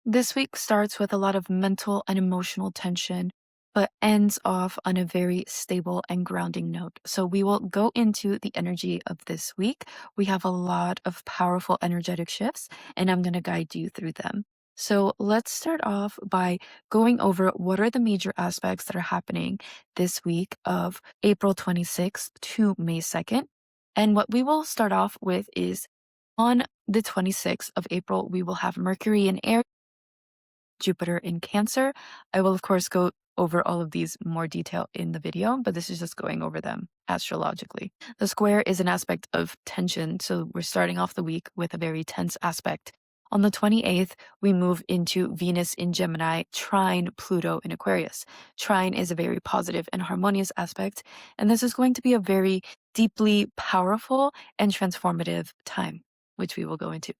This week starts with a lot of mental and emotional tension, but ends off on a very stable and grounding note. So we will go into the energy of this week. We have a lot of powerful energetic shifts, and I'm going to guide you through them. So let's start off by going over what are the major aspects that are happening this week of April 26th to May 2nd. And what we will start off with is on the 26th of April, we will have Mercury in Aries, Jupiter in Cancer. I will, of course, go over all of these more detail in the video, but this is just going over them astrologically. The square is an aspect of tension, so we're starting off the week with a very tense aspect. On the 28th, we move into Venus in Gemini, trine Pluto in Aquarius. Trine is a very positive and harmonious aspect, and this is going to be a very deeply powerful and transformative time, which we will go into.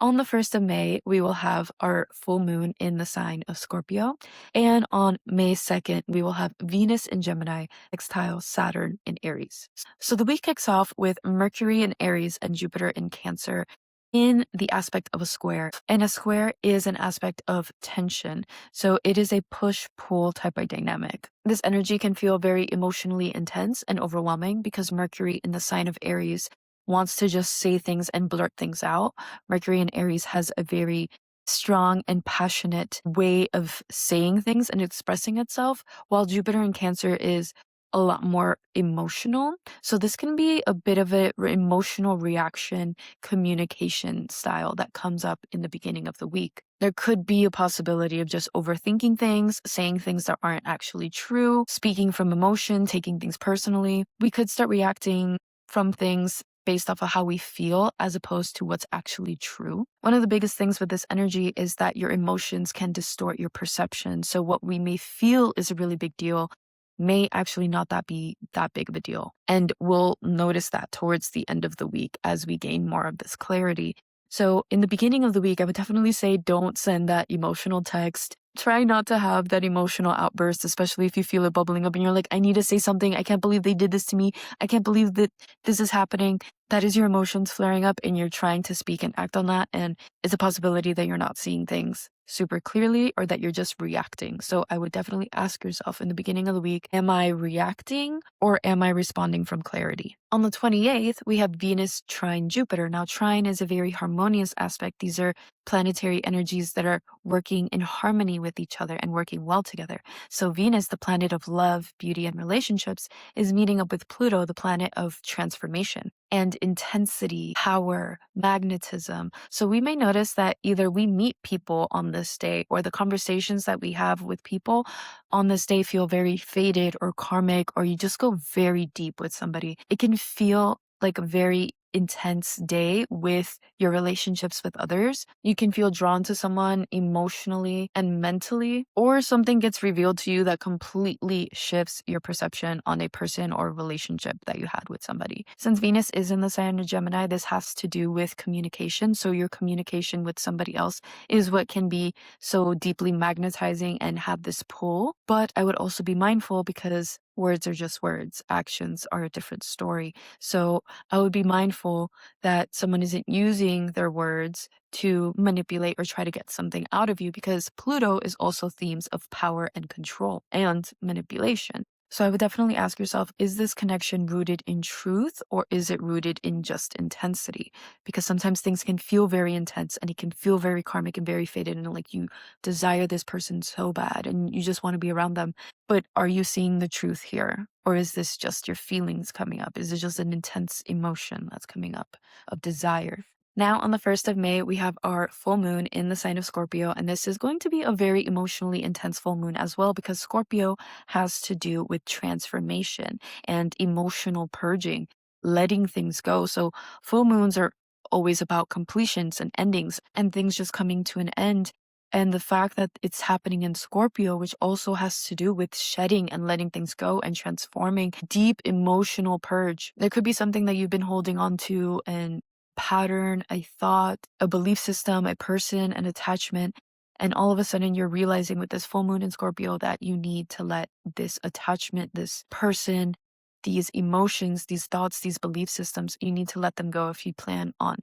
On the 1st of May, we will have our full moon in the sign of Scorpio. And on May 2nd, we will have Venus in Gemini, sextile Saturn in Aries. So the week kicks off with Mercury in Aries and Jupiter in Cancer in the aspect of a square. And a square is an aspect of tension. So it is a push-pull type of dynamic. This energy can feel very emotionally intense and overwhelming because Mercury in the sign of Aries wants to just say things and blurt things out. Mercury in Aries has a very strong and passionate way of saying things and expressing itself, while Jupiter in Cancer is a lot more emotional. So this can be a bit of a emotional reaction communication style that comes up in the beginning of the week. There could be a possibility of just overthinking things, saying things that aren't actually true, speaking from emotion, taking things personally. We could start reacting from things based off of how we feel as opposed to what's actually true. One of the biggest things with this energy is that your emotions can distort your perception. So what we may feel is a really big deal may actually not be that big of a deal. And we'll notice that towards the end of the week as we gain more of this clarity. So in the beginning of the week, I would definitely say don't send that emotional text. Try not to have that emotional outburst, especially if you feel it bubbling up and you're like, I need to say something. I can't believe they did this to me. I can't believe that this is happening. That is your emotions flaring up and you're trying to speak and act on that. And it's a possibility that you're not seeing things super clearly or that you're just reacting. So I would definitely ask yourself in the beginning of the week, am I reacting or am I responding from clarity? On the 28th, we have Venus trine Jupiter. Now, trine is a very harmonious aspect. These are planetary energies that are working in harmony with each other and working well together. So Venus, the planet of love, beauty, and relationships, is meeting up with Pluto, the planet of transformation and intensity, power, magnetism. So we may notice that either we meet people on this day or the conversations that we have with people on this day feel very faded or karmic, or you just go very deep with somebody. It can feel like a very intense day with your relationships with others. You can feel drawn to someone emotionally and mentally, or something gets revealed to you that completely shifts your perception on a person or relationship that you had with somebody. Since Venus is in the sign of Gemini, this has to do with communication. So your communication with somebody else is what can be so deeply magnetizing and have this pull. But I would also be mindful because words are just words. Actions are a different story. So I would be mindful that someone isn't using their words to manipulate or try to get something out of you, because Pluto is also themes of power and control and manipulation. So I would definitely ask yourself, is this connection rooted in truth or is it rooted in just intensity? Because sometimes things can feel very intense and it can feel very karmic and very faded, and like you desire this person so bad and you just want to be around them. But are you seeing the truth here? Or is this just your feelings coming up? Is it just an intense emotion that's coming up of desire? Now, on the 1st of May, we have our full moon in the sign of Scorpio, and this is going to be a very emotionally intense full moon as well, because Scorpio has to do with transformation and emotional purging, letting things go. So full moons are always about completions and endings and things just coming to an end. And the fact that it's happening in Scorpio, which also has to do with shedding and letting things go and transforming, deep emotional purge. There could be something that you've been holding on to, and pattern, a thought, a belief system, a person, an attachment. And all of a sudden you're realizing with this full moon in Scorpio that you need to let this attachment, this person, these emotions, these thoughts, these belief systems, you need to let them go if you plan on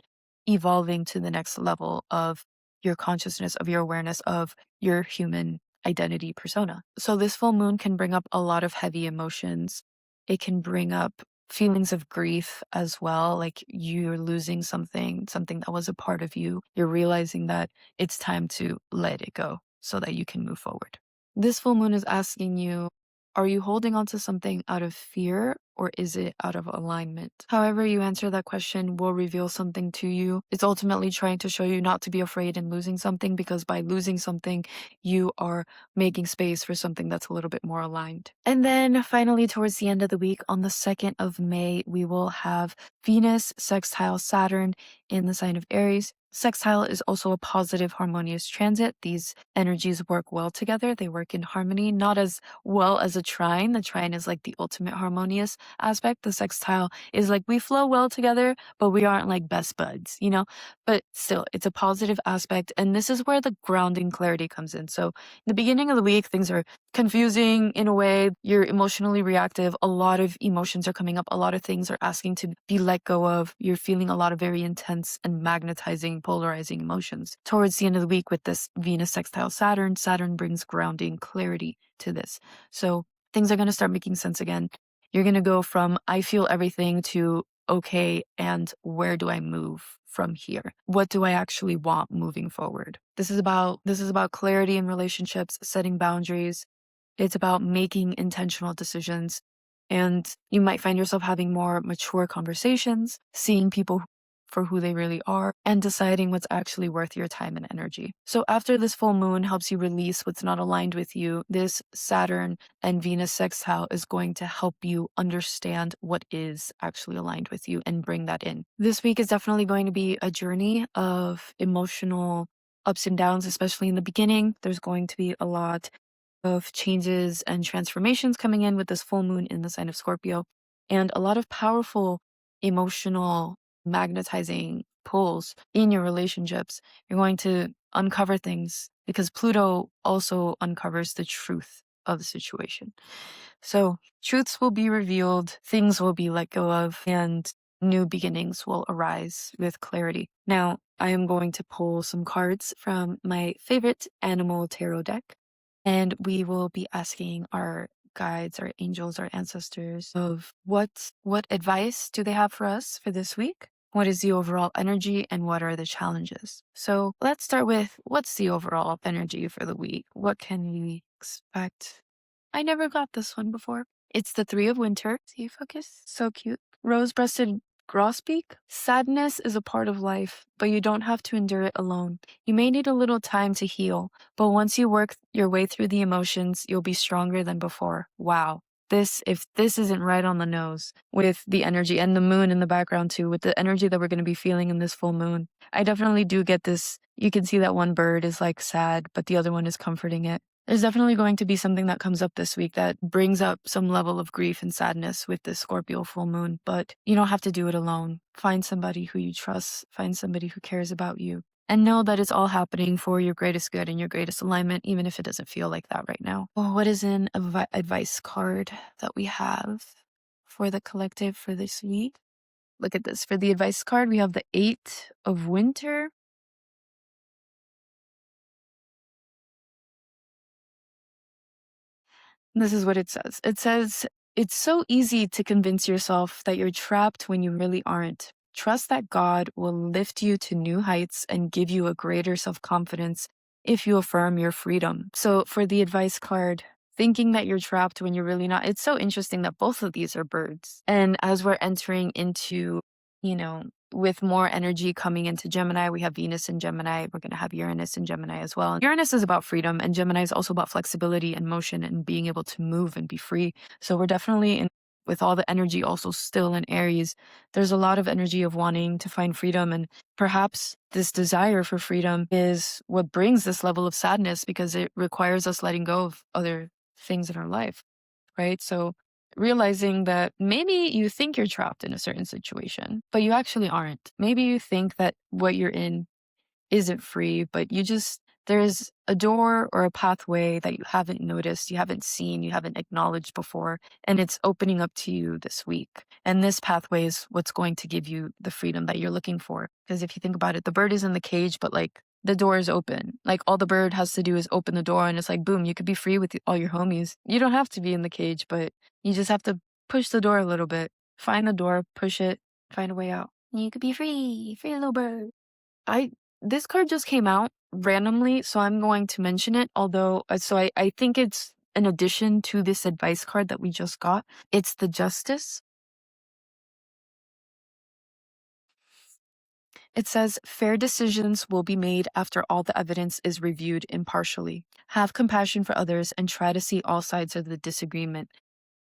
evolving to the next level of your consciousness, of your awareness of your human identity persona. So this full moon can bring up a lot of heavy emotions. It can bring up feelings of grief as well, like you're losing something that was a part of you. You're realizing that it's time to let it go so that you can move forward. This full moon is asking you, are you holding on to something out of fear or is it out of alignment? However you answer that question will reveal something to you. It's ultimately trying to show you not to be afraid in losing something, because by losing something, you are making space for something that's a little bit more aligned. And then finally, towards the end of the week, on the 2nd of May, we will have Venus sextile Saturn in the sign of Aries. Sextile is also a positive, harmonious transit. These energies work well together. They work in harmony, not as well as a trine. The trine is like the ultimate harmonious aspect. The sextile is like we flow well together, but we aren't like best buds, you know? But still, it's a positive aspect. And this is where the grounding clarity comes in. So, in the beginning of the week, things are confusing in a way. You're emotionally reactive. A lot of emotions are coming up. A lot of things are asking to be let go of. You're feeling a lot of very intense and magnetizing, polarizing emotions. Towards the end of the week, with this Venus sextile Saturn, Saturn brings grounding clarity to this. So things are going to start making sense again. You're going to go from I feel everything to okay, and where do I move from here? What do I actually want moving forward? This is about clarity in relationships, setting boundaries. It's about making intentional decisions. And you might find yourself having more mature conversations, seeing people for who they really are, and deciding what's actually worth your time and energy. So after this full moon helps you release what's not aligned with you, this Saturn and Venus sextile is going to help you understand what is actually aligned with you and bring that in. This week is definitely going to be a journey of emotional ups and downs, especially in the beginning. There's going to be a lot of changes and transformations coming in with this full moon in the sign of Scorpio, and a lot of powerful emotional magnetizing pulls in your relationships. You're going to uncover things because Pluto also uncovers the truth of the situation. So truths will be revealed, things will be let go of, and new beginnings will arise with clarity. Now, I am going to pull some cards from my favorite animal tarot deck, and we will be asking our guides, our angels, our ancestors of what advice do they have for us for this week? What is the overall energy and what are the challenges? So let's start with what's the overall energy for the week? What can we expect? I never got this one before. It's the Three of Winter. See, focus. So cute. Rose-breasted grosbeak. Sadness is a part of life, but you don't have to endure it alone. You may need a little time to heal, but once you work your way through the emotions, you'll be stronger than before. Wow. If this isn't right on the nose with the energy and the moon in the background too, with the energy that we're going to be feeling in this full moon, I definitely do get this. You can see that one bird is like sad, but the other one is comforting it. There's definitely going to be something that comes up this week that brings up some level of grief and sadness with this Scorpio full moon, but you don't have to do it alone. Find somebody who you trust, find somebody who cares about you, and know that it's all happening for your greatest good and your greatest alignment, even if it doesn't feel like that right now. Well, what is an advice card that we have for the collective for this week? Look at this. For the advice card, we have the Eight of Winter. This is what it says. It says, it's so easy to convince yourself that you're trapped when you really aren't. Trust that God will lift you to new heights and give you a greater self-confidence if you affirm your freedom. So for the advice card, thinking that you're trapped when you're really not, it's so interesting that both of these are birds. And as we're entering into, with more energy coming into Gemini, we have Venus in Gemini. We're going to have Uranus in Gemini as well. Uranus is about freedom, and Gemini is also about flexibility and motion and being able to move and be free. So we're definitely with all the energy also still in Aries, there's a lot of energy of wanting to find freedom. And perhaps this desire for freedom is what brings this level of sadness, because it requires us letting go of other things in our life, right? So realizing that maybe you think you're trapped in a certain situation, but you actually aren't. Maybe you think that what you're in isn't free, but there's a door or a pathway that you haven't noticed, you haven't seen, you haven't acknowledged before, and it's opening up to you this week. And this pathway is what's going to give you the freedom that you're looking for. Because if you think about it, the bird is in the cage, but like the door is open. Like all the bird has to do is open the door and it's like, boom, you could be free with all your homies. You don't have to be in the cage, but you just have to push the door a little bit. Find the door, push it, find a way out. You could be free, free little bird. This card just came out randomly, so I'm going to mention it. Although, I think it's an addition to this advice card that we just got. It's the Justice. It says, fair decisions will be made after all the evidence is reviewed impartially. Have compassion for others and try to see all sides of the disagreement.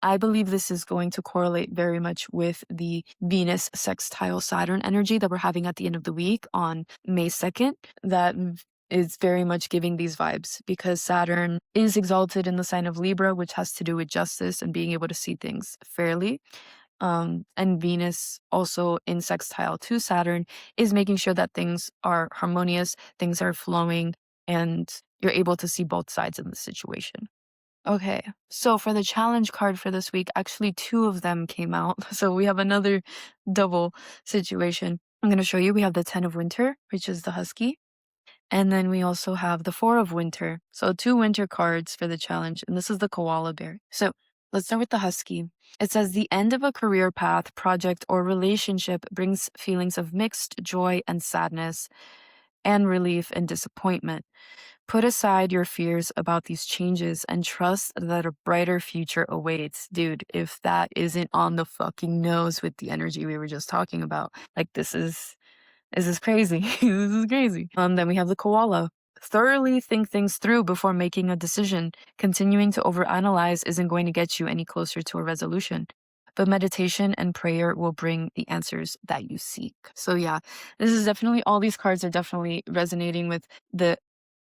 I believe this is going to correlate very much with the Venus sextile Saturn energy that we're having at the end of the week on May 2nd. That is very much giving these vibes because Saturn is exalted in the sign of Libra, which has to do with justice and being able to see things fairly. And Venus also in sextile to Saturn is making sure that things are harmonious, things are flowing, and you're able to see both sides of the situation. Okay, so for the challenge card for this week, actually two of them came out. So we have another double situation. I'm going to show you. We have the 10 of Winter, which is the Husky. And then we also have the 4 of Winter. So 2 winter cards for the challenge. And this is the Koala Bear. So let's start with the Husky. It says the end of a career path, project, or relationship brings feelings of mixed joy and sadness and relief and disappointment. Put aside your fears about these changes and trust that a brighter future awaits. Dude, if that isn't on the fucking nose with the energy we were just talking about, like this is crazy. This is crazy. Then we have the Koala. Thoroughly think things through before making a decision. Continuing to overanalyze isn't going to get you any closer to a resolution. But meditation and prayer will bring the answers that you seek. So yeah, this is definitely, all these cards are definitely resonating with the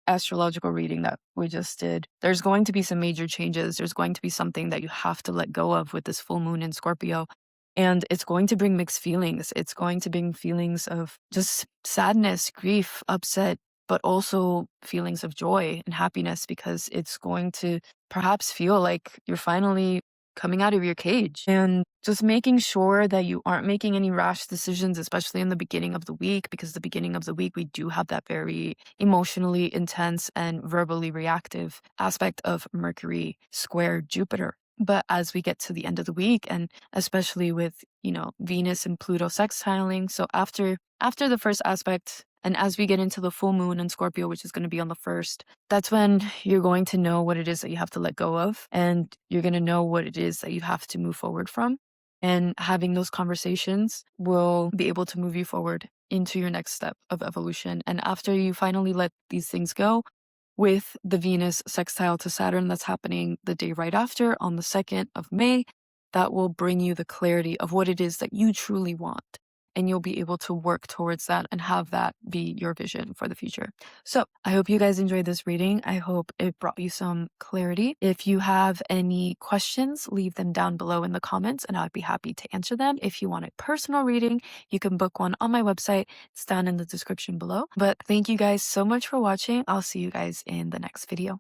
astrological reading that we just did. There's going to be some major changes. There's going to be something that you have to let go of with this full moon in Scorpio. And it's going to bring mixed feelings. It's going to bring feelings of just sadness, grief, upset, but also feelings of joy and happiness because it's going to perhaps feel like you're finally coming out of your cage, and just making sure that you aren't making any rash decisions, especially in the beginning of the week, because the beginning of the week, we do have that very emotionally intense and verbally reactive aspect of Mercury square Jupiter. But as we get to the end of the week, and especially with, Venus and Pluto sextiling, so after the first aspect, and as we get into the full moon in Scorpio, which is going to be on the 1st, that's when you're going to know what it is that you have to let go of, and you're going to know what it is that you have to move forward from. And having those conversations will be able to move you forward into your next step of evolution. And after you finally let these things go, with the Venus sextile to Saturn that's happening the day right after on the 2nd of May, that will bring you the clarity of what it is that you truly want. And you'll be able to work towards that and have that be your vision for the future. So I hope you guys enjoyed this reading. I hope it brought you some clarity. If you have any questions, leave them down below in the comments and I'd be happy to answer them. If you want a personal reading, you can book one on my website. It's down in the description below. But thank you guys so much for watching. I'll see you guys in the next video.